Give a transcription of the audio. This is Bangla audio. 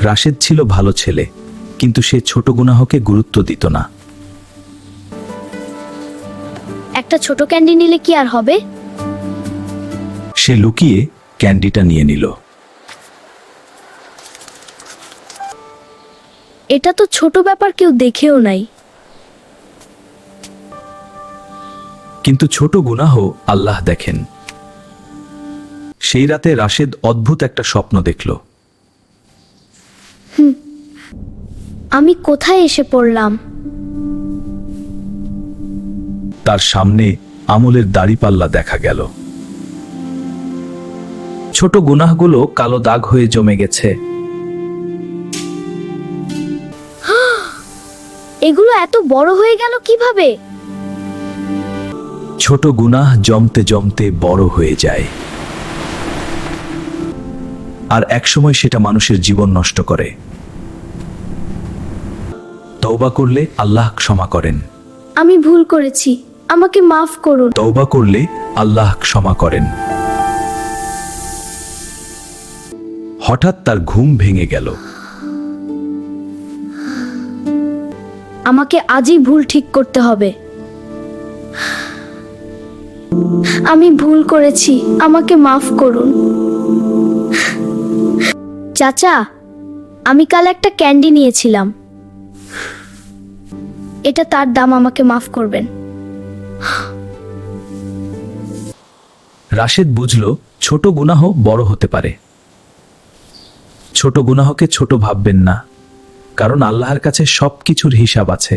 রাশেদ ছিল ভালো ছেলে, কিন্তু সে ছোট গুনাহকে গুরুত্ব দিত না। একটা ছোট ক্যান্ডি নিলে কি আর হবে? সে লুকিয়ে ক্যান্ডিটা নিয়ে নিল। এটা তো ছোট ব্যাপার, কেউ দেখেও নাই। কিন্তু ছোট গুনাহ আল্লাহ দেখেন। সেই রাতে রাশেদ অদ্ভুত একটা স্বপ্ন দেখল। আমি কোথায় এসে পড়লাম? তার সামনে আমলের দাড়িপাল্লা দেখা গেল। ছোট গুনাহগুলো কালো দাগ হয়ে জমে গেছে। এগুলো এত বড় হয়ে গেল কিভাবে? ছোট গুনাহ জমতে জমতে বড় হয়ে যায়, আর একসময় সেটা মানুষের জীবন নষ্ট করে। তওবা করলে আল্লাহ ক্ষমা করেন। আমি ভুল করেছি, আমাকে মাফ করুন। তওবা করলে আল্লাহ ক্ষমা করেন। হঠাৎ তার ঘুম ভেঙে গেল। আমাকে আজই ভুল ঠিক করতে হবে। আমি ভুল করেছি, আমাকে মাফ করুন। চাচা, আমি কাল একটা ক্যান্ডি নিয়েছিলাম, এটা তার দাম, আমাকে মাফ করবেন। রাশেদ বুঝল ছোট গুনাহ বড় হতে পারে। ছোট গুনাহকে ছোট ভাববেন না, কারণ আল্লাহর কাছে সবকিছুর হিসাব আছে।